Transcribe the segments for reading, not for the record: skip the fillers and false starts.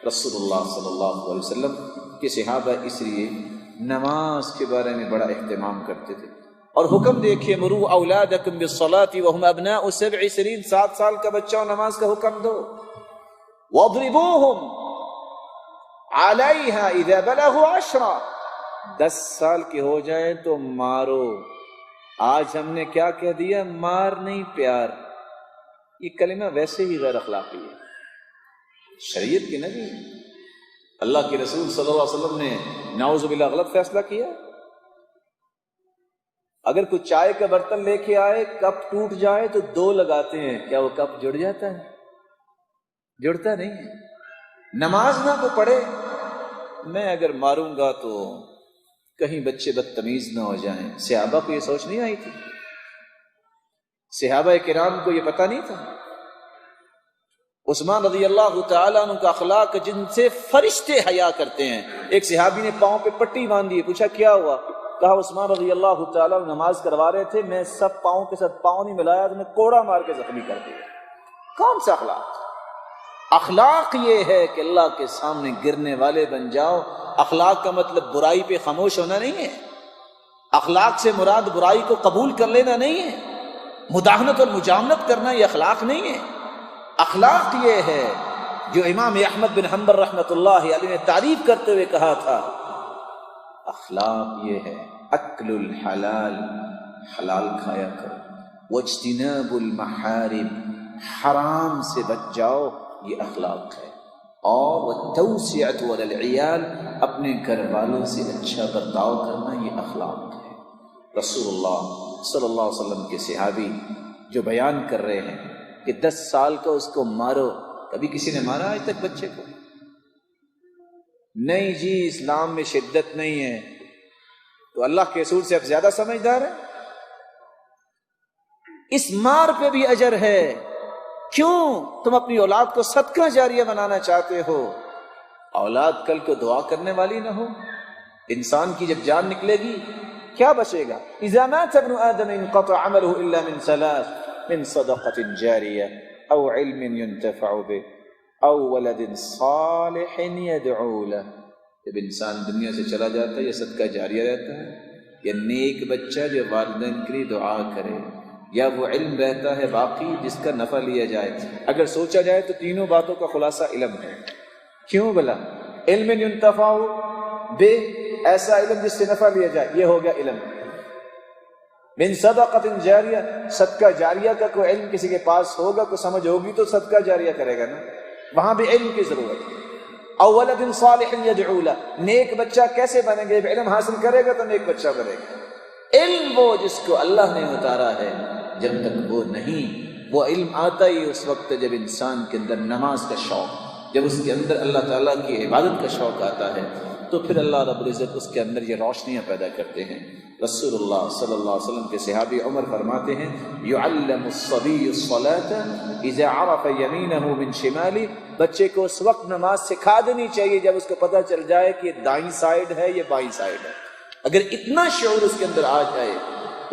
رسول اللہ صلی اللہ علیہ وسلم کے صحابہ اس لیے نماز کے بارے میں بڑا اہتمام کرتے تھے. اور حکم دیکھیے مروا اولادکم بالصلاۃ وهم ابناء 7 سنین، 7 سال کا بچہ نماز کا حکم دو. واضربوهم علیہا اذا بلغوا 10، 10 سال کے ہو جائیں تو مارو. آج ہم نے کیا کہہ دیا؟ مار نہیں پیار. یہ کلمہ ویسے ہی غیر اخلاقی ہے، شریعت کی نہیں. اللہ کے رسول صلی اللہ علیہ وسلم نے نعوذ باللہ غلط فیصلہ کیا. اگر کوئی چائے کا برتن لے کے آئے، کپ ٹوٹ جائے تو 2 لگاتے ہیں، کیا وہ کپ جڑ جاتا ہے؟ جڑتا نہیں ہے. نماز نہ کو پڑھے، میں اگر ماروں گا تو کہیں بچے بدتمیز نہ ہو جائیں. صحابہ کو یہ سوچ نہیں آئی تھی؟ صحابہ کرام کو یہ پتہ نہیں تھا؟ عثمان رضی اللہ تعالیٰ عنہ کا اخلاق جن سے فرشتے حیا کرتے ہیں. ایک صحابی نے پاؤں پہ پٹی باندھ دی، پوچھا کیا ہوا؟ کہا عثمان رضی اللہ تعالیٰ عنہ نماز کروا رہے تھے، میں سب پاؤں کے ساتھ پاؤں نہیں ملایا تو میں کوڑا مار کے زخمی کر دیا. کون سا اخلاق؟ اخلاق یہ ہے کہ اللہ کے سامنے گرنے والے بن جاؤ. اخلاق کا مطلب برائی پہ خاموش ہونا نہیں ہے. اخلاق سے مراد برائی کو قبول کر لینا نہیں ہے. مداہنت اور مجاملت کرنا یہ اخلاق نہیں ہے. اخلاق یہ ہے جو امام احمد بن حنبل رحمۃ اللہ علیہ نے تعریف کرتے ہوئے کہا تھا، اخلاق یہ ہے اکل الحلال، حلال کھایا کرو، واجتناب المحارم، حرام سے بچ جاؤ، یہ اخلاق ہے. اور والتوسعۃ علی العیال، اپنے گھر والوں سے اچھا برتاؤ کرنا، یہ اخلاق ہے. رسول اللہ صلی اللہ علیہ وسلم کے صحابی جو بیان کر رہے ہیں کہ 10 سال کا اس کو مارو. کبھی کسی نے مارا آج تک بچے کو؟ نہیں جی، اسلام میں شدت نہیں ہے. تو اللہ کے رسول سے اب زیادہ سمجھدار ہے. اس مار پہ بھی اجر ہے. کیوں؟ تم اپنی اولاد کو صدقہ جاریہ بنانا چاہتے ہو. اولاد کل کو دعا کرنے والی نہ ہو. انسان کی جب جان نکلے گی کیا بچے گا؟ اذا مات ابن آدم انقطع عمله الا من 3، من صدقة جاریہ او علم ينتفع به او ولد صالح يدعو له. جب انسان دنیا سے چلا جاتا ہے یہ صدقہ جاریہ رہتا ہے، یا نیک بچہ جو والدین کے لیے دعا کرے، یا وہ علم رہتا ہے باقی جس کا نفع لیا جائے. اگر سوچا جائے تو تینوں باتوں کا خلاصہ علم ہے. کیوں بلا؟ علم ينتفع بے، ایسا علم جس سے نفع لیا جائے، یہ ہو گیا علم. من صدقۃ جاریہ، صدقہ جاریہ کا کوئی علم کسی کے پاس ہوگا، کوئی سمجھ ہوگی تو صدقہ جاریہ کرے گا نا، وہاں بھی علم کی ضرورت ہے. او ولد صالح يدعو له، نیک بچہ کیسے بنے گا؟ علم حاصل کرے گا تو نیک بچہ بنے گا. علم وہ جس کو اللہ نے اتارا ہے، جب تک وہ نہیں، وہ علم آتا ہی اس وقت جب انسان کے اندر نماز کا شوق، جب اس کے اندر اللہ تعالیٰ کی عبادت کا شوق آتا ہے، تو پھر اللہ رب العزت اس کے اندر یہ روشنیاں پیدا کرتے ہیں. رسول اللہ صلی اللہ علیہ وسلم کے صحابی عمر فرماتے ہیں، يعلم الصبي الصلاة اذا عرف يمينه من شماله، بچے کو اس وقت نماز سکھا دینی چاہیے جب اس کو پتہ چل جائے کہ یہ دائیں سائیڈ ہے یہ بائیں سائیڈ ہے. اگر اتنا شعور اس کے اندر آ جائے،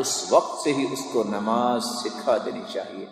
اس وقت سے ہی اس کو نماز سکھا دینی چاہیے.